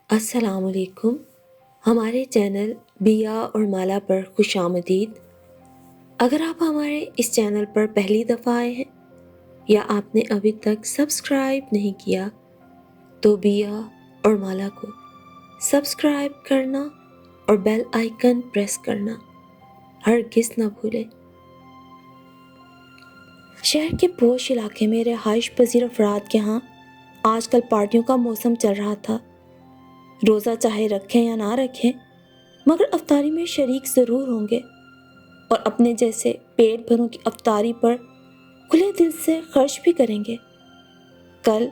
السلام علیکم. ہمارے چینل بیا اور مالا پر خوش آمدید. اگر آپ ہمارے اس چینل پر پہلی دفعہ آئے ہیں یا آپ نے ابھی تک سبسکرائب نہیں کیا تو بیا اور مالا کو سبسکرائب کرنا اور بیل آئیکن پریس کرنا ہرگز نہ بھولیں. شہر کے پوش علاقے میں رہائش پذیر افراد کے ہاں آج کل پارٹیوں کا موسم چل رہا تھا. روزہ چاہے رکھیں یا نہ رکھیں مگر افطاری میں شریک ضرور ہوں گے اور اپنے جیسے پیٹ بھروں کی افطاری پر کھلے دل سے خرچ بھی کریں گے. کل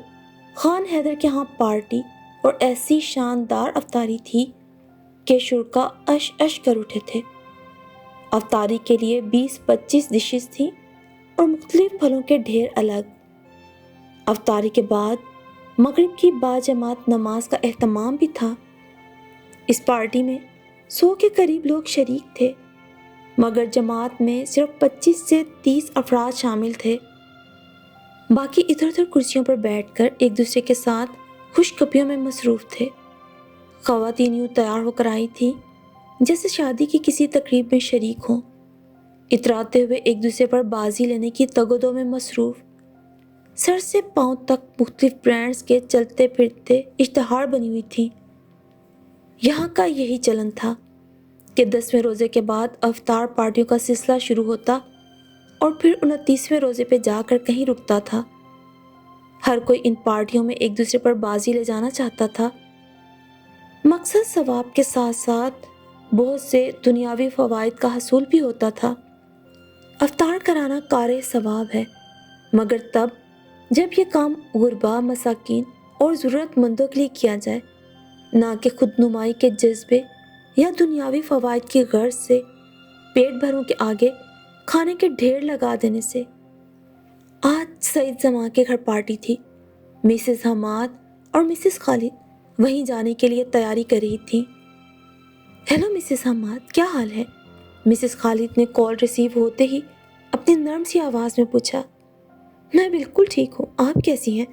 خان حیدر کے ہاں پارٹی اور ایسی شاندار افطاری تھی کہ شرکا اش اش کر اٹھے تھے. افطاری کے لیے 20-25 ڈشز تھیں اور مختلف پھلوں کے ڈھیر الگ. افطاری کے بعد مغرب کی باجماعت نماز کا اہتمام بھی تھا. اس پارٹی میں 100 کے قریب لوگ شریک تھے مگر جماعت میں صرف 25 سے 30 افراد شامل تھے. باقی ادھر ادھر کرسیوں پر بیٹھ کر ایک دوسرے کے ساتھ خوش گپیوں میں مصروف تھے. خواتین یوں تیار ہو کر آئی تھیں جیسے شادی کی کسی تقریب میں شریک ہوں. اتراتے ہوئے ایک دوسرے پر بازی لینے کی تگ و دو میں مصروف. سر سے پاؤں تک مختلف برانڈز کے چلتے پھرتے اشتہار بنی ہوئی تھی. یہاں کا یہی چلن تھا کہ 10ویں روزے کے بعد افطار پارٹیوں کا سلسلہ شروع ہوتا اور پھر 29ویں روزے پہ جا کر کہیں رکتا تھا. ہر کوئی ان پارٹیوں میں ایک دوسرے پر بازی لے جانا چاہتا تھا. مقصد ثواب کے ساتھ ساتھ بہت سے دنیاوی فوائد کا حصول بھی ہوتا تھا. افطار کرانا کار ثواب ہے مگر تب جب یہ کام غربا، مساکین اور ضرورت مندوں کے لیے کیا جائے، نہ کہ خود نمائی کے جذبے یا دنیاوی فوائد کی غرض سے پیٹ بھروں کے آگے کھانے کے ڈھیر لگا دینے سے. آج سعید زمان کے گھر پارٹی تھی. مسز حماد اور مسز خالد وہیں جانے کے لیے تیاری کر رہی تھی. ہیلو مسز حماد، کیا حال ہے؟ مسز خالد نے کال ریسیو ہوتے ہی اپنی نرم سی آواز میں پوچھا. میں بالکل ٹھیک ہوں، آپ کیسی ہیں؟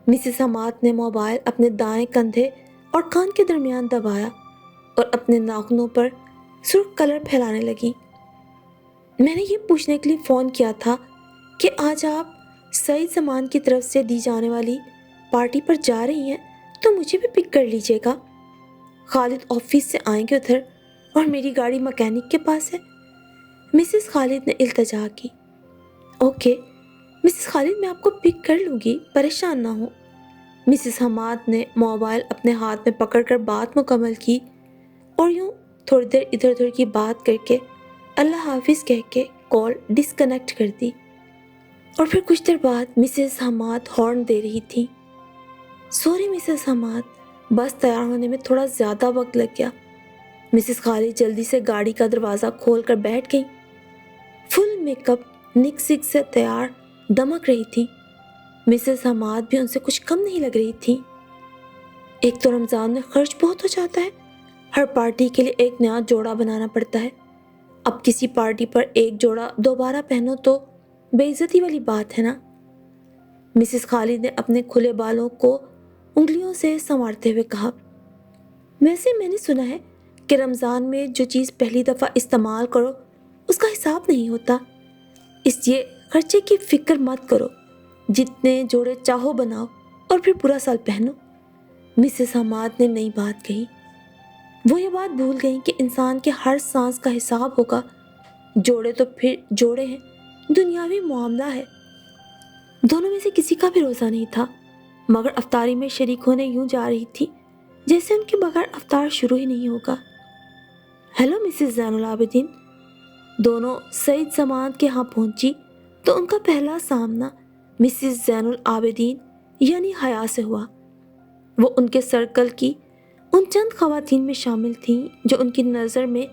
مسز حماد نے موبائل اپنے دائیں کندھے اور کان کے درمیان دبایا اور اپنے ناخنوں پر سرخ کلر پھیلانے لگی. میں نے یہ پوچھنے کے لیے فون کیا تھا کہ آج آپ سعید زمان کی طرف سے دی جانے والی پارٹی پر جا رہی ہیں تو مجھے بھی پک کر لیجیے گا. خالد آفس سے آئیں گے ادھر اور میری گاڑی مکینک کے پاس ہے. مسز خالد نے التجا کی. اوکے مسز خالد، میں آپ کو پک کر لوں گی، پریشان نہ ہوں. مسز حماد نے موبائل اپنے ہاتھ میں پکڑ کر بات مکمل کی اور یوں تھوڑی دیر ادھر ادھر کی بات کر کے اللہ حافظ کہہ کے کال ڈسکنیکٹ کر دی. اور پھر کچھ دیر بعد مسز حماد ہارن دے رہی تھی. سوری مسز حماد، بس تیار ہونے میں تھوڑا زیادہ وقت لگ گیا. مسز خالد جلدی سے گاڑی کا دروازہ کھول کر بیٹھ گئی. فل میک اپ نک سک سے تیار دمک رہی تھی. مسز حماد بھی ان سے کچھ کم نہیں لگ رہی تھی. ایک تو رمضان میں خرچ بہت ہو جاتا ہے، ہر پارٹی کے لیے ایک نیا جوڑا بنانا پڑتا ہے. اب کسی پارٹی پر ایک جوڑا دوبارہ پہنو تو بے عزتی والی بات ہے نا. مسز خالد نے اپنے کھلے بالوں کو انگلیوں سے سنوارتے ہوئے کہا. ویسے میں نے سنا ہے کہ رمضان میں جو چیز پہلی دفعہ استعمال کرو اس کا حساب نہیں ہوتا، اس لیے خرچے کی فکر مت کرو، جتنے جوڑے چاہو بناؤ اور پھر پورا سال پہنو. مسز حماد نے نئی بات کہی. وہ یہ بات بھول گئی کہ انسان کے ہر سانس کا حساب ہوگا. جوڑے تو پھر جوڑے ہیں، دنیاوی معاملہ ہے. دونوں میں سے کسی کا بھی روزہ نہیں تھا مگر افطاری میں شریک ہونے یوں جا رہی تھی جیسے ان کے بغیر افطار شروع ہی نہیں ہوگا. ہیلو مسز زین العابدین. دونوں سعید زمان کے ہاں پہنچی تو ان کا پہلا سامنا مسز زین العابدین یعنی حیا سے ہوا. وہ ان کے سرکل کی ان چند خواتین میں شامل تھیں جو ان کی نظر میں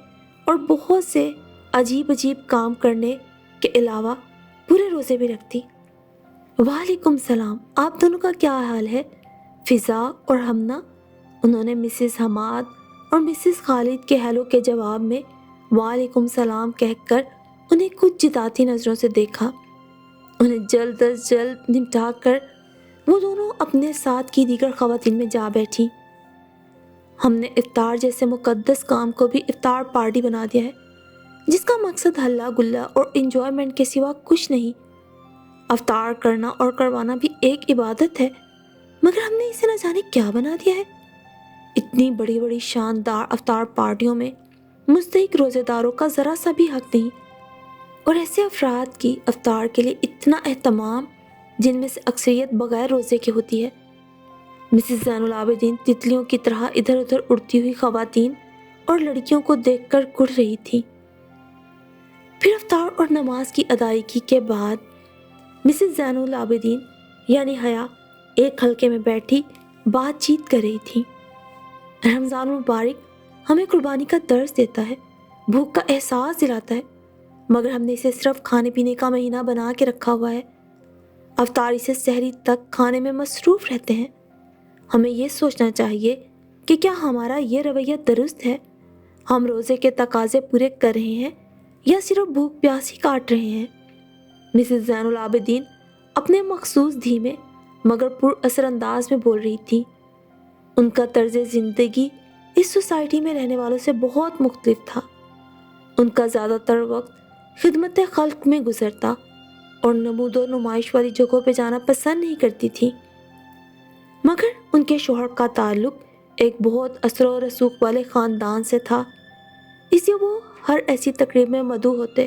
اور بہت سے عجیب عجیب کام کرنے کے علاوہ پورے روزے بھی رکھتی. وعلیکم السلام، آپ دونوں کا کیا حال ہے؟ فضا اور ہمنا. انہوں نے مسز حماد اور مسز خالد کے ہیلو کے جواب میں وعلیکم السلام کہہ کر انہیں کچھ جتاتی نظروں سے دیکھا. انہیں جلد از جلد نمٹا کر وہ دونوں اپنے ساتھ کی دیگر خواتین میں جا بیٹھی. ہم نے افطار جیسے مقدس کام کو بھی افطار پارٹی بنا دیا ہے، جس کا مقصد ہلا گلا اور انجوائمنٹ کے سوا کچھ نہیں۔ افطار کرنا اور کروانا بھی ایک عبادت ہے، مگر ہم نے اسے نہ جانے کیا بنا دیا ہے۔ اتنی بڑی بڑی شاندار افطار پارٹیوں میں مستحق روزے داروں کا ذرا سا بھی حق نہیں، اور ایسے افراد کی افطار کے لیے اتنا اہتمام جن میں سے اکثریت بغیر روزے کی ہوتی ہے۔ مسز زین العابدین تتلیوں کی طرح ادھر ادھر اڑتی ہوئی خواتین اور لڑکیوں کو دیکھ کر گڑ رہی تھی۔ پھر افطار اور نماز کی ادائیگی کے بعد مسز زین العابدین یعنی حیا ایک حلقے میں بیٹھی بات چیت کر رہی تھی۔ رمضان مبارک ہمیں قربانی کا درس دیتا ہے، بھوک کا احساس دلاتا ہے، مگر ہم نے اسے صرف کھانے پینے کا مہینہ بنا کے رکھا ہوا ہے۔ افطاری سے سحری تک کھانے میں مصروف رہتے ہیں۔ ہمیں یہ سوچنا چاہیے کہ کیا ہمارا یہ رویہ درست ہے؟ ہم روزے کے تقاضے پورے کر رہے ہیں یا صرف بھوک پیاس ہی کاٹ رہے ہیں؟ مسز زین العابدین اپنے مخصوص دھیمے مگر پر اثر انداز میں بول رہی تھی۔ ان کا طرز زندگی اس سوسائٹی میں رہنے والوں سے بہت مختلف تھا۔ ان کا زیادہ تر وقت خدمت خلق میں گزرتا اور نمود و نمائش والی جگہوں پہ جانا پسند نہیں کرتی تھی، مگر ان کے شوہر کا تعلق ایک بہت اثر و رسوخ والے خاندان سے تھا، اس لیے وہ ہر ایسی تقریب میں مدعو ہوتے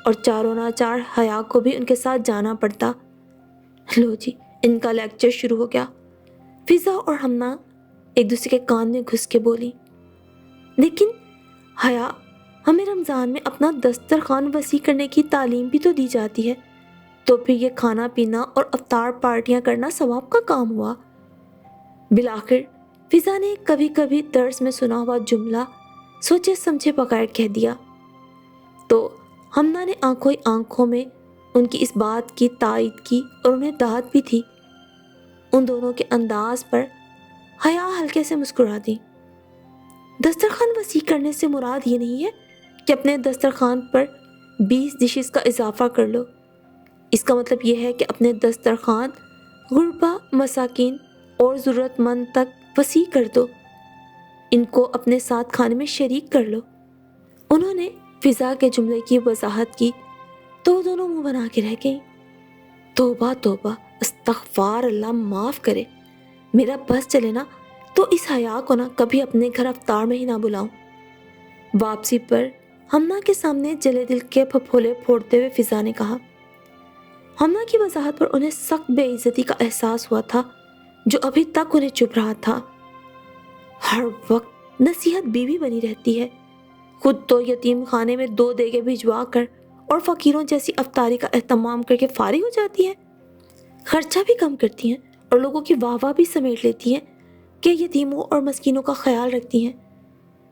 اور چاروں ناچار حیا کو بھی ان کے ساتھ جانا پڑتا۔ لو جی، ان کا لیکچر شروع ہو گیا۔ فضا اور ہمنا ایک دوسرے کے کان میں گھس کے بولی، لیکن حیا، ہمیں رمضان میں اپنا دسترخوان وسیع کرنے کی تعلیم بھی تو دی جاتی ہے، تو پھر یہ کھانا پینا اور افطار پارٹیاں کرنا ثواب کا کام ہوا۔ بالآخر فضا نے کبھی کبھی درس میں سنا ہوا جملہ سوچے سمجھے بغیر کہہ دیا، تو ہمنا نے آنکھوں ہی آنکھوں میں ان کی اس بات کی تائید کی اور انہیں داد بھی تھی۔ ان دونوں کے انداز پر حیا ہلکے سے مسکرا دی۔ دسترخوان وسیع کرنے سے مراد یہ نہیں ہے کہ اپنے دسترخوان پر 20 ڈشز کا اضافہ کر لو۔ اس کا مطلب یہ ہے کہ اپنے دسترخوان غربا، مساکین اور ضرورت مند تک وسیع کر دو، ان کو اپنے ساتھ کھانے میں شریک کر لو۔ انہوں نے فضا کے جملے کی وضاحت کی تو وہ دونوں منہ بنا کے رہ گئیں۔ توبہ توبہ، استغفار، اللہ معاف کرے، میرا بس چلے نا تو اس حیا کو نا کبھی اپنے گھر افطار میں ہی نہ بلاؤں۔ واپسی پر ہمنا کے سامنے جلے دل کے پھپھولے پھوڑتے ہوئے فضا نے کہا۔ ہمنا کی وضاحت پر انہیں سخت بے عزتی کا احساس ہوا تھا جو ابھی تک انہیں چبھ رہا تھا۔ ہر وقت نصیحت بیوی بنی رہتی ہے، خود تو یتیم خانے میں 2 دیگیں بھجوا کر اور فقیروں جیسی افطاری کا اہتمام کر کے فارغ ہو جاتی ہیں، خرچہ بھی کم کرتی ہیں اور لوگوں کی واہ واہ بھی سمیٹ لیتی ہیں کہ یتیموں اور مسکینوں کا خیال رکھتی ہیں،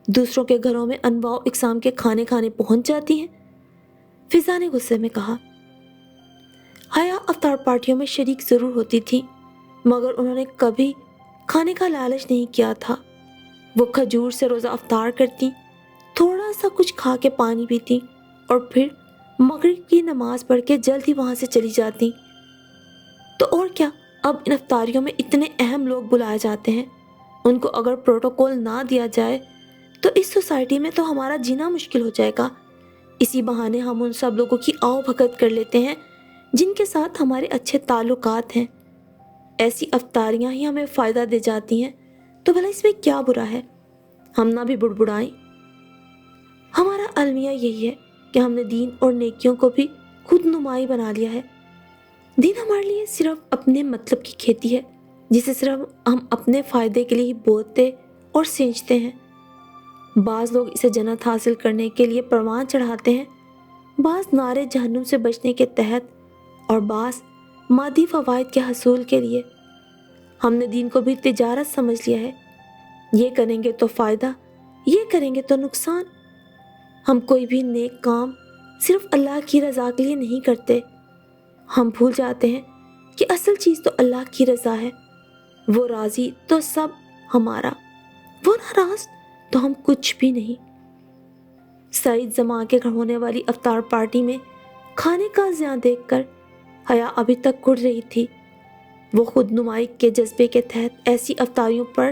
دوسروں کے گھروں میں انواع و اقسام کے کھانے پہنچ جاتی ہیں۔ فضا نے غصے میں کہا۔ حیا افطار پارٹیوں میں شریک ضرور ہوتی تھی، مگر انہوں نے کبھی کھانے کا لالچ نہیں کیا تھا۔ وہ کھجور سے روزہ افطار کرتی، تھوڑا سا کچھ کھا کے پانی پیتی اور پھر مغرب کی نماز پڑھ کے جلد ہی وہاں سے چلی جاتی۔ تو اور کیا، اب ان افطاریوں میں اتنے اہم لوگ بلائے جاتے ہیں، ان کو اگر پروٹوکول نہ دیا جائے تو اس سوسائٹی میں تو ہمارا جینا مشکل ہو جائے گا۔ اسی بہانے ہم ان سب لوگوں کی آؤ بھگت کر لیتے ہیں جن کے ساتھ ہمارے اچھے تعلقات ہیں۔ ایسی افطاریاں ہی ہمیں فائدہ دے جاتی ہیں، تو بھلا اس میں کیا برا ہے؟ ہم نہ بھی بڑبڑائیں۔ ہمارا المیہ یہی ہے کہ ہم نے دین اور نیکیوں کو بھی خود نمائی بنا لیا ہے۔ دین ہمارے لیے صرف اپنے مطلب کی کھیتی ہے جسے صرف ہم اپنے فائدے کے لیے ہی بوتے اور سینچتے ہیں۔ بعض لوگ اسے جنت حاصل کرنے کے لیے پروان چڑھاتے ہیں، بعض نارے جہنم سے بچنے کے تحت، اور بعض مادی فوائد کے حصول کے لیے۔ ہم نے دین کو بھی تجارت سمجھ لیا ہے، یہ کریں گے تو فائدہ، یہ کریں گے تو نقصان۔ ہم کوئی بھی نیک کام صرف اللہ کی رضا کے لیے نہیں کرتے۔ ہم بھول جاتے ہیں کہ اصل چیز تو اللہ کی رضا ہے، وہ راضی تو سب ہمارا، وہ ناراض تو ہم کچھ بھی نہیں۔ سعید زمان کے گھر ہونے والی افطار پارٹی میں کھانے کا زیاں دیکھ کر حیا ابھی تک گڑ رہی تھی۔ وہ خود نمائی کے جذبے کے تحت ایسی افطاریوں پر